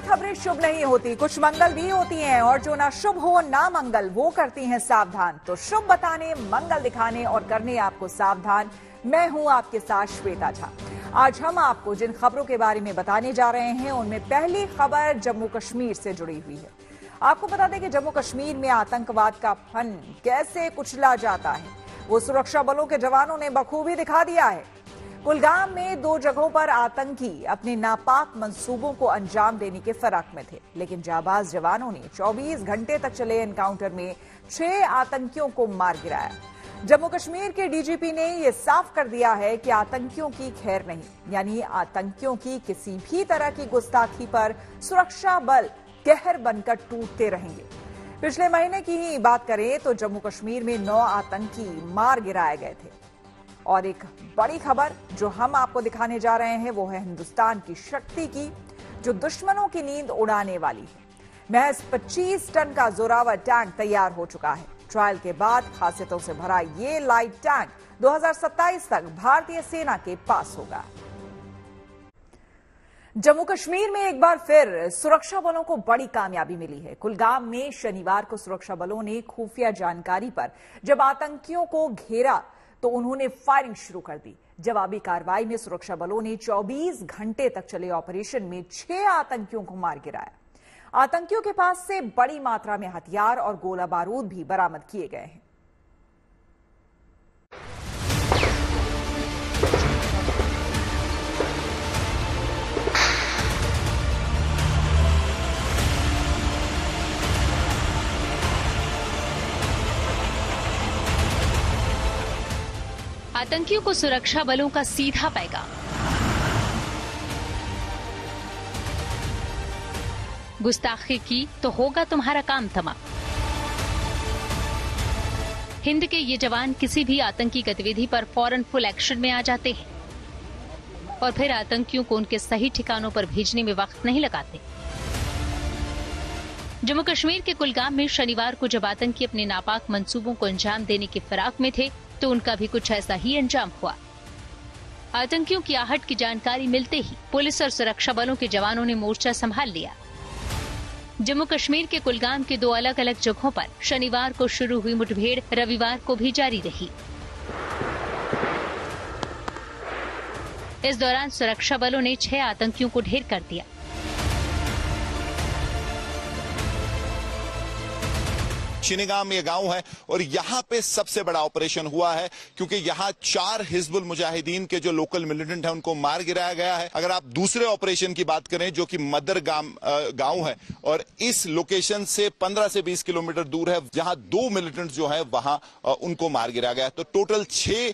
खबरें शुभ नहीं होती, कुछ मंगल भी होती हैं और जो ना शुभ हो ना मंगल वो करती हैं सावधान। तो शुभ बताने, मंगल दिखाने और करने आपको सावधान। मैं हूं आपके साथ श्वेता झा। आज हम आपको जिन खबरों के बारे में बताने जा रहे हैं उनमें पहली खबर जम्मू कश्मीर से जुड़ी हुई है। आपको बता दें कि जम्मू कश्मीर में आतंकवाद का फन कैसे कुचला जाता है वो सुरक्षा बलों के जवानों ने बखूबी दिखा दिया है। कुलगाम में 2 जगहों पर आतंकी अपने नापाक मंसूबों को अंजाम देने के फिराक में थे, लेकिन जाबाज जवानों ने 24 घंटे तक चले एनकाउंटर में 6 आतंकियों को मार गिराया। जम्मू कश्मीर के डीजीपी ने यह साफ कर दिया है कि आतंकियों की खैर नहीं, यानी आतंकियों की किसी भी तरह की गुस्ताखी पर सुरक्षा बल कहर बनकर टूटते रहेंगे। पिछले महीने की ही बात करें तो जम्मू कश्मीर में 9 आतंकी मार गिराए गए थे। और एक बड़ी खबर जो हम आपको दिखाने जा रहे हैं वो है हिंदुस्तान की शक्ति की, जो दुश्मनों की नींद उड़ाने वाली है। महज 25 टन का जोरावर टैंक तैयार हो चुका है। ट्रायल के बाद खासियतों से भरा ये लाइट टैंक 2027 तक भारतीय सेना के पास होगा। जम्मू कश्मीर में एक बार फिर सुरक्षा बलों को बड़ी कामयाबी मिली है। कुलगाम में शनिवार को सुरक्षा बलों ने खुफिया जानकारी पर जब आतंकियों को घेरा तो उन्होंने फायरिंग शुरू कर दी। जवाबी कार्रवाई में सुरक्षा बलों ने 24 घंटे तक चले ऑपरेशन में 6 आतंकियों को मार गिराया। आतंकियों के पास से बड़ी मात्रा में हथियार और गोला बारूद भी बरामद किए गए हैं। आतंकियों को सुरक्षा बलों का सीधा पैगाम। गुस्ताखी की तो होगा तुम्हारा काम तमाम। हिंद के ये जवान किसी भी आतंकी गतिविधि पर फौरन फुल एक्शन में आ जाते हैं और फिर आतंकियों को उनके सही ठिकानों पर भेजने में वक्त नहीं लगाते। जम्मू कश्मीर के कुलगाम में शनिवार को जब आतंकी अपने नापाक मंसूबों को अंजाम देने की फिराक में थे तो उनका भी कुछ ऐसा ही अंजाम हुआ। आतंकियों की आहट की जानकारी मिलते ही पुलिस और सुरक्षा बलों के जवानों ने मोर्चा संभाल लिया। जम्मू कश्मीर के कुलगाम के 2 अलग अलग जगहों पर शनिवार को शुरू हुई मुठभेड़ रविवार को भी जारी रही। इस दौरान सुरक्षा बलों ने 6 आतंकियों को ढेर कर दिया। चिनिगाम ये गांव है और यहाँ पे सबसे बड़ा ऑपरेशन हुआ है क्योंकि यहाँ 4 हिजबुल मुजाहिदीन के जो लोकल मिलिटेंट हैं उनको मार गिराया गया है। अगर आप दूसरे ऑपरेशन की बात करें जो कि मदरगाम गांव है और इस लोकेशन से 15 से 20 किलोमीटर दूर है, जहां 2 मिलिटेंट जो है वहां उनको मार गिराया गया। तो टोटल 6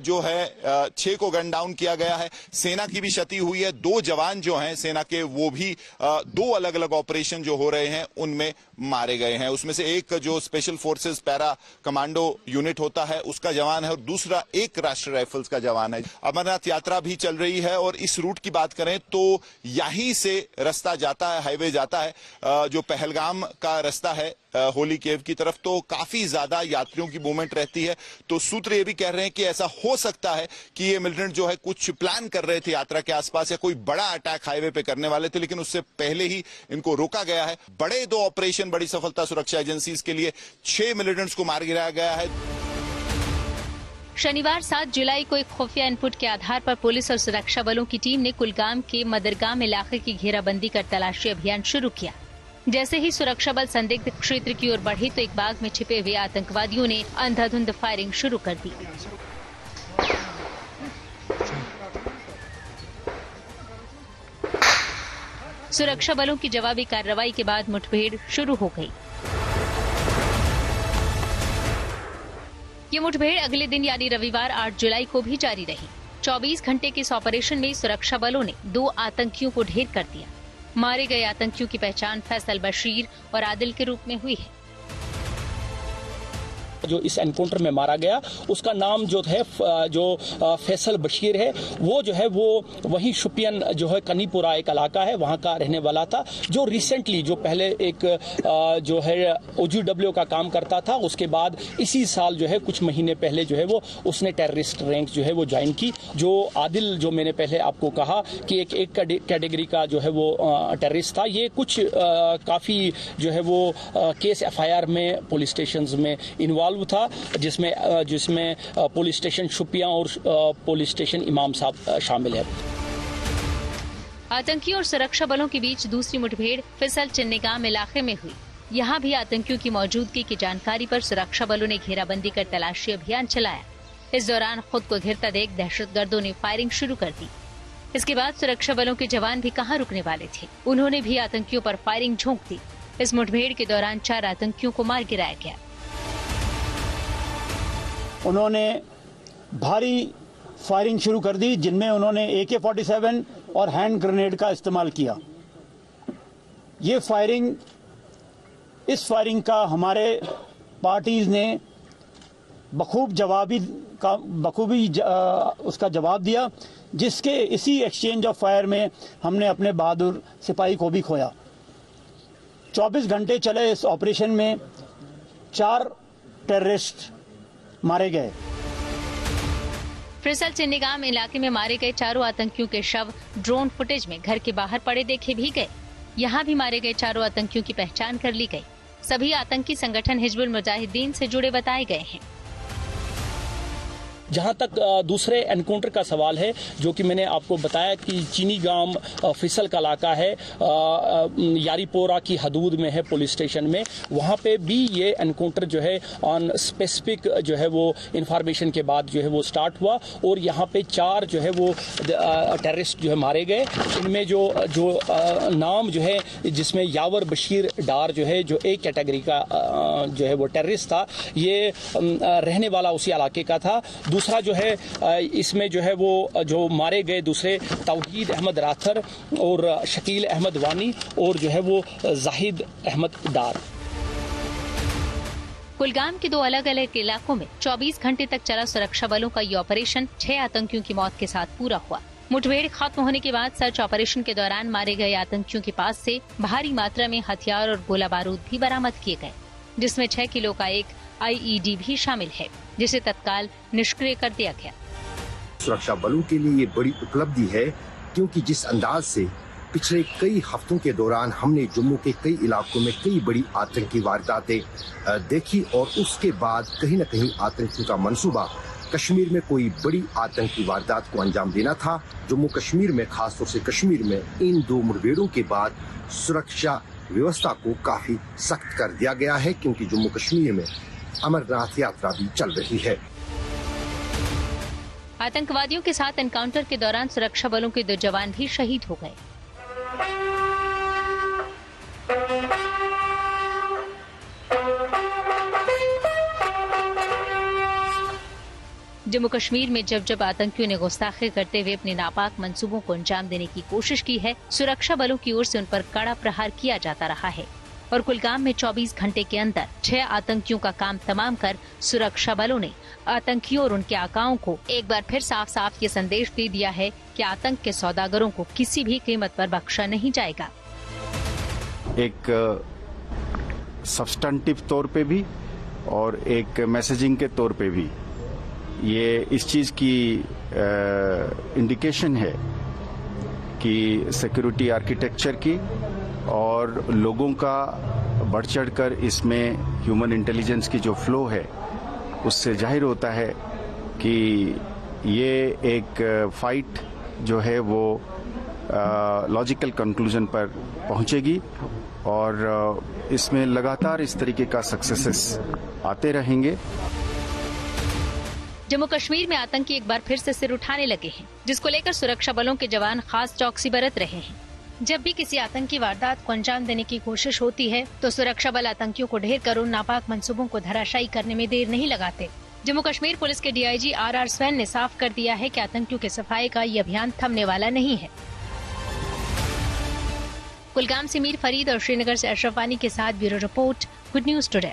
जो है 6 को गन डाउन किया गया है। सेना की भी क्षति हुई है। 2 जवान जो हैं सेना के वो भी 2 अलग अलग ऑपरेशन जो हो रहे हैं उनमें मारे गए हैं। उसमें से एक जो special forces para commando unit होता है उसका जवान है और दूसरा एक राष्ट्रीय राइफल्स का जवान है। अमरनाथ यात्रा भी चल रही है और इस रूट की बात करें तो यहीं से रास्ता जाता है, हाईवे जाता है जो पहलगाम का रास्ता है होली केव की तरफ। तो काफी ज्यादा यात्रियों की मूवमेंट रहती है। तो सूत्र ये भी कह रहे हैं कि ऐसा हो सकता है कि ये मिलिटेंट जो है कुछ प्लान कर रहे थे यात्रा के आसपास या कोई बड़ा अटैक हाईवे पे करने वाले थे, लेकिन उससे पहले ही इनको रोका गया है। बड़े 2 ऑपरेशन, बड़ी सफलता सुरक्षा एजेंसीज के लिए 6 मिलिटेंट्स को मार गिराया गया है। शनिवार 7 जुलाई को एक खुफिया इनपुट के आधार पर पुलिस और सुरक्षा बलों की टीम ने कुलगाम के मदरगाम इलाके की घेराबंदी कर तलाशी अभियान शुरू किया। जैसे ही सुरक्षा बल संदिग्ध क्षेत्र की ओर बढ़े तो एक बाग में छिपे हुए आतंकवादियों ने अंधाधुंध फायरिंग शुरू कर दी। सुरक्षा बलों की जवाबी कार्रवाई के बाद मुठभेड़ शुरू हो गई। ये मुठभेड़ अगले दिन यानी रविवार 8 जुलाई को भी जारी रही। 24 घंटे के इस ऑपरेशन में सुरक्षा बलों ने 2 आतंकियों को ढेर कर दिया। मारे गए आतंकियों की पहचान फैसल बशीर और आदिल के रूप में हुई है। जो इस एनकाउंटर में मारा गया उसका नाम जो है जो फैसल बशीर है, वो जो है वो वही शुपियन जो है कनीपुरा एक इलाका है वहाँ का रहने वाला था, जो रिसेंटली जो पहले एक जो है OGW का काम करता था, उसके बाद इसी साल जो है कुछ महीने पहले जो है वो उसने टेररिस्ट रैंक जो है वो ज्वाइन की। जो आदिल जो मैंने पहले आपको कहा कि एक कैटेगरी का जो है वो टेररिस्ट था, ये कुछ काफ़ी जो है वो केस FIR में पुलिस स्टेशन में इन्वॉल्व था, जिसमें पुलिस स्टेशन शुपिया और पुलिस स्टेशन इमाम साहब शामिल है। आतंकियों और सुरक्षा बलों के बीच दूसरी मुठभेड़ फिसल चिन्नीगाम इलाके में हुई। यहाँ भी आतंकियों की मौजूदगी की जानकारी पर सुरक्षा बलों ने घेराबंदी कर तलाशी अभियान चलाया। इस दौरान खुद को घिरता देख दहशतगर्दों ने फायरिंग शुरू कर दी। इसके बाद सुरक्षा बलों के जवान भी कहां रुकने वाले थे, उन्होंने भी आतंकियों पर फायरिंग झोंक दी। इस मुठभेड़ के दौरान 4 आतंकियों को मार गिराया गया। उन्होंने भारी फायरिंग शुरू कर दी, जिनमें उन्होंने AK-47 और हैंड ग्रेनेड का इस्तेमाल किया। इस फायरिंग का हमारे पार्टीज ने बखूबी उसका जवाब दिया, जिसके इसी एक्सचेंज ऑफ फायर में हमने अपने बहादुर सिपाही को भी खोया। 24 घंटे चले इस ऑपरेशन में 4 टेररिस्ट मारे गए। फिसल चिन्नीगाम इलाके में मारे गए 4 आतंकियों के शव ड्रोन फुटेज में घर के बाहर पड़े देखे भी गए। यहाँ भी मारे गए 4 आतंकियों की पहचान कर ली गई। सभी आतंकी संगठन हिजबुल मुजाहिदीन से जुड़े बताए गए हैं। जहां तक दूसरे एनकाउंटर का सवाल है, जो कि मैंने आपको बताया कि चिन्नीगाम फिसल का इलाका है, यारीपोरा की हदूद में है पुलिस स्टेशन में, वहां पे भी ये एनकाउंटर जो है ऑन स्पेसिफिक जो है वो इंफॉर्मेशन के बाद जो है वो स्टार्ट हुआ और यहाँ पे 4 जो है वो टेररिस्ट जो है मारे गए। इनमें जो नाम जो है, जिसमें यावर बशीर डार जो है, जो एक कैटेगरी का जो है वो टेररिस्ट था, ये रहने वाला उसी इलाके का था। दूसरा जो है इसमें जो है वो जो मारे गए दूसरे तौहीद अहमद राथर और शकील अहमद वानी और जो है वो जाहिद अहमद डार। कुलगाम के 2 अलग अलग इलाकों में 24 घंटे तक चला सुरक्षा बलों का ये ऑपरेशन 6 आतंकियों की मौत के साथ पूरा हुआ। मुठभेड़ खत्म होने के बाद सर्च ऑपरेशन के दौरान मारे गए आतंकियों के पास से भारी मात्रा में हथियार और गोला बारूद भी बरामद किए गए, जिसमें 6 किलो का एक IED भी शामिल है, जिसे तत्काल निष्क्रिय कर दिया गया। सुरक्षा बलों के लिए ये बड़ी उपलब्धि है, क्योंकि जिस अंदाज से पिछले कई हफ्तों के दौरान हमने जम्मू के कई इलाकों में कई बड़ी आतंकी वारदातें देखी और उसके बाद कहीं न कहीं आतंकियों का मंसूबा कश्मीर में कोई बड़ी आतंकी वारदात को अंजाम देना था। जम्मू कश्मीर में, खासतौर से कश्मीर में इन 2 मुठभेड़ों के बाद सुरक्षा व्यवस्था को काफी सख्त कर दिया गया है, क्योंकि जम्मू कश्मीर में अमरनाथ यात्रा भी चल रही है। आतंकवादियों के साथ एनकाउंटर के दौरान सुरक्षा बलों के 2 जवान भी शहीद हो गए। जम्मू कश्मीर में जब आतंकियों ने गुस्ताखी करते हुए अपने नापाक मंसूबों को अंजाम देने की कोशिश की है, सुरक्षा बलों की ओर से उन पर कड़ा प्रहार किया जाता रहा है और कुलगाम में 24 घंटे के अंदर 6 आतंकियों का काम तमाम कर सुरक्षा बलों ने आतंकियों और उनके आकाओं को एक बार फिर साफ साफ ये संदेश दे दिया है कि आतंक के सौदागरों को किसी भी कीमत पर बख्शा नहीं जाएगा। एक सब्सटेंटिव तौर पे भी और एक मैसेजिंग के तौर पे भी ये इस चीज की इंडिकेशन है कि सिक्योरिटी आर्किटेक्चर की और लोगों का बढ़ चढ़कर इसमें ह्यूमन इंटेलिजेंस की जो फ्लो है, उससे जाहिर होता है कि ये एक फाइट जो है वो लॉजिकल कंक्लूजन पर पहुंचेगी और इसमें लगातार इस तरीके का सक्सेसेस आते रहेंगे। जम्मू कश्मीर में आतंकी एक बार फिर से सिर उठाने लगे हैं, जिसको लेकर सुरक्षा बलों के जवान खास चौकसी बरत रहे हैं। जब भी किसी आतंकी वारदात को अंजाम देने की कोशिश होती है तो सुरक्षा बल आतंकियों को ढेर कर उन नापाक मंसूबों को धराशायी करने में देर नहीं लगाते। जम्मू कश्मीर पुलिस के DIG RR स्वैन ने साफ कर दिया है कि आतंकियों के सफाई का ये अभियान थमने वाला नहीं है। कुलगाम से मीर फरीद और श्रीनगर से अशरफ वानी के साथ bureau report, good news today.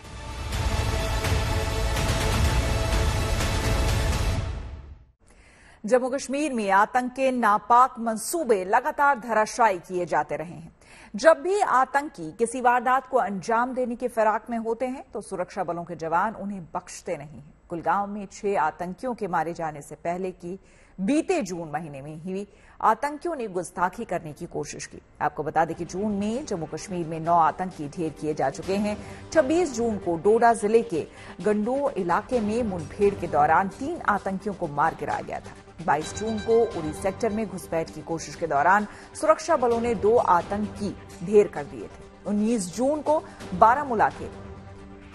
Jammu Kashmir में आतंक के नापाक मंसूबे लगातार धराशायी किए जाते रहे हैं। जब भी आतंकी किसी वारदात को अंजाम देने की फिराक में होते हैं तो सुरक्षा बलों के जवान उन्हें बख्शते नहीं हैं। कुलगांव में 6 आतंकियों के मारे जाने से पहले की बीते जून महीने में ही आतंकियों ने गुस्ताखी करने की कोशिश की। आपको बता दें कि जून में जम्मू कश्मीर में 9 आतंकी ढेर किए जा चुके हैं। 26 जून को डोडा जिले के गंडो इलाके में मुठभेड़ के दौरान 3 आतंकियों को मार गिराया गया था। 22 जून को उरी सेक्टर में घुसपैठ की कोशिश के दौरान सुरक्षा बलों ने 2 आतंकी ढेर कर दिए थे। 19 जून को बारामूला के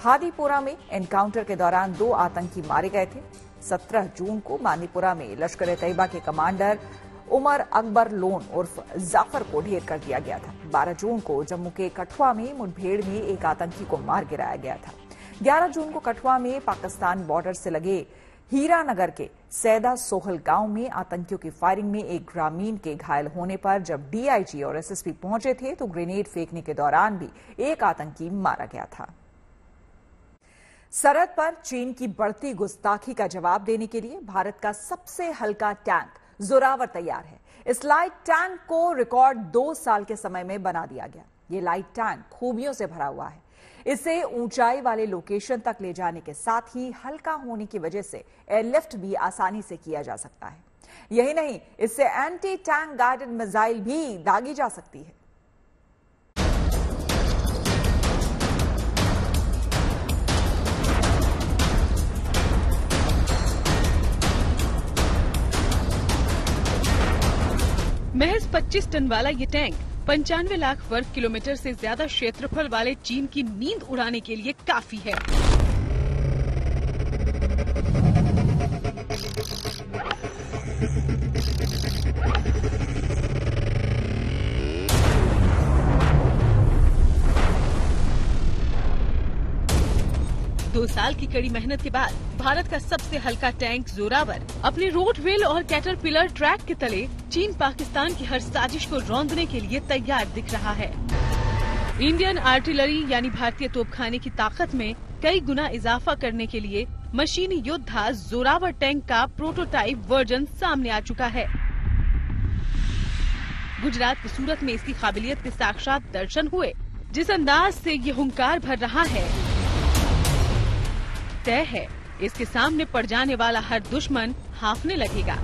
हादीपुरा में एनकाउंटर के दौरान 2 आतंकी मारे गए थे। 17 जून को मानीपुरा में लश्कर ए तैयबा के कमांडर उमर अकबर लोन उर्फ जाफर को ढेर कर दिया गया था। 12 जून को जम्मू के कठुआ में मुठभेड़ में एक आतंकी को मार गिराया गया था। 11 जून को कठुआ में पाकिस्तान बॉर्डर से लगे हीरानगर के सैदा सोहल गांव में आतंकियों की फायरिंग में एक ग्रामीण के घायल होने पर जब डीआईजी और एसएसपी पहुंचे थे तो ग्रेनेड फेंकने के दौरान भी एक आतंकी मारा गया था। सरहद पर चीन की बढ़ती गुस्ताखी का जवाब देने के लिए भारत का सबसे हल्का टैंक जोरावर तैयार है। इस लाइट टैंक को रिकॉर्ड 2 साल के समय में बना दिया गया। ये लाइट टैंक खूबियों से भरा हुआ है। इसे ऊंचाई वाले लोकेशन तक ले जाने के साथ ही हल्का होने की वजह से एयरलिफ्ट भी आसानी से किया जा सकता है। यही नहीं, इससे एंटी टैंक गाइडेड मिसाइल भी दागी जा सकती है। महज 25 टन वाला ये टैंक 95 लाख वर्ग किलोमीटर से ज्यादा क्षेत्रफल वाले चीन की नींद उड़ाने के लिए काफी है। दो साल की कड़ी मेहनत के बाद भारत का सबसे हल्का टैंक जोरावर अपने रोडवेल और कैटरपिलर ट्रैक के तले चीन पाकिस्तान की हर साजिश को रौंदने के लिए तैयार दिख रहा है। इंडियन आर्टिलरी यानी भारतीय तोपखाने की ताकत में कई गुना इजाफा करने के लिए मशीनी योद्धा जोरावर टैंक का प्रोटोटाइप वर्जन सामने आ चुका है। गुजरात के सूरत में इसकी काबिलियत के साक्षात दर्शन हुए। जिस अंदाज से ये हुंकार भर रहा है, तय है इसके सामने पड़ जाने वाला हर दुश्मन हांफने लगेगा।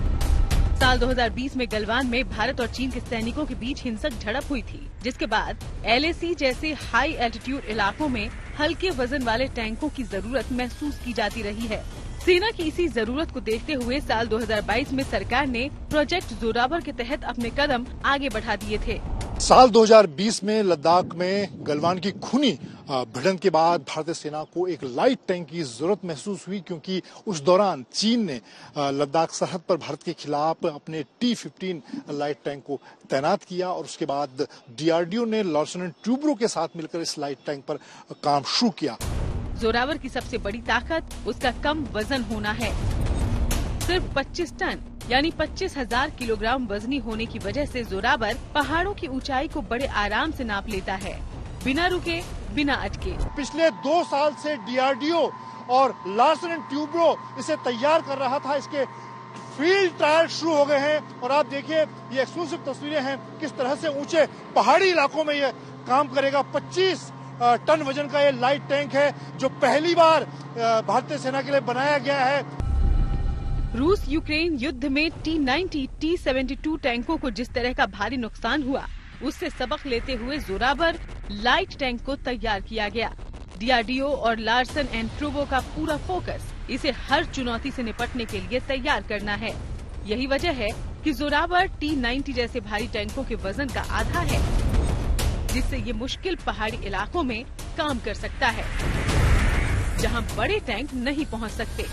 साल 2020 में गलवान में भारत और चीन के सैनिकों के बीच हिंसक झड़प हुई थी, जिसके बाद LAC जैसे हाई एल्टीट्यूड इलाकों में हल्के वजन वाले टैंकों की जरूरत महसूस की जाती रही है। सेना की इसी जरूरत को देखते हुए साल 2022 में सरकार ने प्रोजेक्ट जोरावर के तहत अपने कदम आगे बढ़ा दिए थे। साल 2020 में लद्दाख में गलवान की खूनी भिड़ंत के बाद भारतीय सेना को एक लाइट टैंक की जरूरत महसूस हुई, क्योंकि उस दौरान चीन ने लद्दाख सरहद पर भारत के खिलाफ अपने T-15 लाइट टैंक को तैनात किया और उसके बाद DRDO ने लार्सन एंड ट्यूब्रो के साथ मिलकर इस लाइट टैंक पर काम शुरू किया। जोरावर की सबसे बड़ी ताकत उसका कम वजन होना है। सिर्फ 25 टन यानी 25,000 किलोग्राम वजनी होने की वजह से जोरावर पहाड़ों की ऊंचाई को बड़े आराम से नाप लेता है, बिना रुके बिना अटके। पिछले 2 साल से DRDO और लार्सन एंड ट्यूब्रो इसे तैयार कर रहा था। इसके फील्ड ट्रायल शुरू हो गए हैं और आप देखिए ये एक्सक्लूसिव तस्वीरें हैं किस तरह से ऊंचे पहाड़ी इलाकों में ये काम करेगा। 25 टन वजन का ये लाइट टैंक है जो पहली बार भारतीय सेना के लिए बनाया गया है। रूस यूक्रेन युद्ध में T-90, T-72 टैंकों को जिस तरह का भारी नुकसान हुआ, उससे सबक लेते हुए जोरावर लाइट टैंक को तैयार किया गया। DRDO और लार्सन एंड ट्यूब्रो का पूरा फोकस इसे हर चुनौती से निपटने के लिए तैयार करना है। यही वजह है कि जोरावर T-90 जैसे भारी टैंकों के वजन का आधा है, जिससे ये मुश्किल पहाड़ी इलाकों में काम कर सकता है, जहां बड़े टैंक नहीं पहुंच सकते।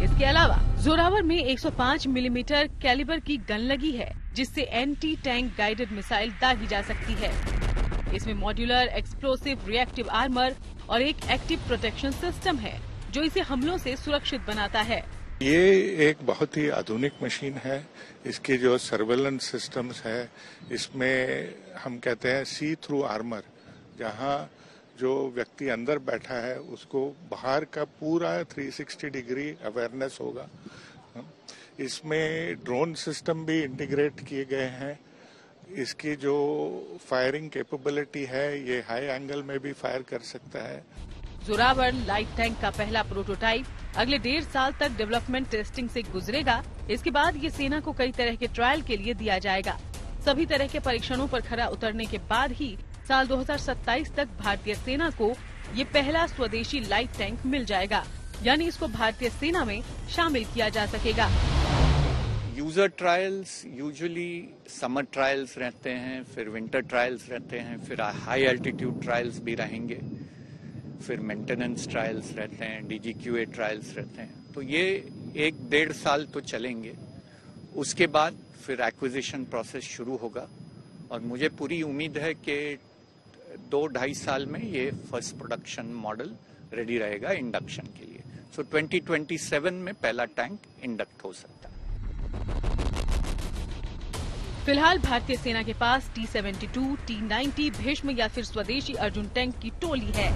इसके अलावा जोरावर में 105 मिलीमीटर कैलिबर की गन लगी है, जिससे एंटी टैंक गाइडेड मिसाइल दागी जा सकती है। इसमें मॉड्यूलर एक्सप्लोसिव रिएक्टिव आर्मर और एक एक्टिव प्रोटेक्शन सिस्टम है, जो इसे हमलों से सुरक्षित बनाता है। ये एक बहुत ही आधुनिक मशीन है। इसके जो सर्वेलेंस सिस्टम्स है, इसमें हम कहते हैं सी थ्रू आर्मर, जहां जो व्यक्ति अंदर बैठा है उसको बाहर का पूरा 360 डिग्री अवेयरनेस होगा। इसमें ड्रोन सिस्टम भी इंटीग्रेट किए गए हैं। इसकी जो फायरिंग कैपेबिलिटी है ये हाई एंगल में भी फायर कर सकता है। जोरावर लाइट टैंक का पहला प्रोटोटाइप अगले 1.5 साल तक डेवलपमेंट टेस्टिंग से गुजरेगा। इसके बाद ये सेना को कई तरह के ट्रायल के लिए दिया जाएगा। सभी तरह के परीक्षणों पर खरा उतरने के बाद ही साल 2027 तक भारतीय सेना को ये पहला स्वदेशी लाइट टैंक मिल जाएगा, यानी इसको भारतीय सेना में शामिल किया जा सकेगा। User trials usually summer trials रहते हैं, फिर विंटर ट्रायल्स रहते हैं, फिर हाई एल्टीट्यूड ट्रायल्स भी रहेंगे, फिर मेंटेनेंस ट्रायल्स रहते हैं, DGQA ट्रायल्स रहते हैं। तो ये 1-1.5 साल तो चलेंगे। उसके बाद फिर एक्विजिशन प्रोसेस शुरू होगा और मुझे पूरी उम्मीद है कि 2-2.5 साल में ये फर्स्ट प्रोडक्शन मॉडल रेडी रहेगा इंडक्शन के लिए। सो 2027 में पहला टैंक इंडक्ट हो सकता है। फिलहाल भारतीय सेना के पास T-72, T-90, भीष्म या फिर स्वदेशी अर्जुन टैंक की टोली है।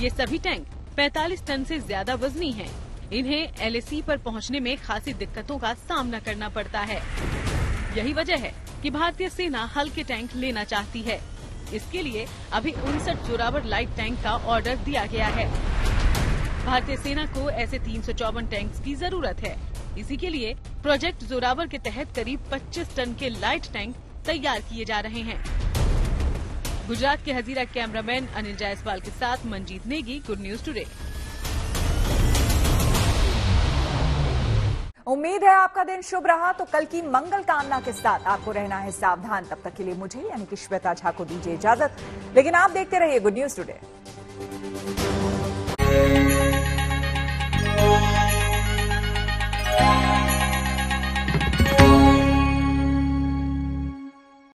ये सभी टैंक 45 टन से ज्यादा वजनी हैं। इन्हें LAC पर पहुंचने में खासी दिक्कतों का सामना करना पड़ता है। यही वजह है कि भारतीय सेना हल्के टैंक लेना चाहती है। इसके लिए अभी 59 जोरावर लाइट टैंक का ऑर्डर दिया गया है। भारतीय सेना को ऐसे 354 टैंक्स की जरूरत है। इसी के लिए प्रोजेक्ट जोरावर के तहत करीब 25 टन के लाइट टैंक तैयार किए जा रहे हैं। गुजरात के हजीरा कैमरामैन अनिल जायसवाल के साथ Manjeet Negi, good news today. उम्मीद है आपका दिन शुभ रहा। तो कल की मंगल कामना के साथ आपको रहना है सावधान। तब तक के लिए मुझे यानी कि श्वेता झा को दीजिए इजाजत, लेकिन आप देखते रहिए गुड न्यूज टुडे।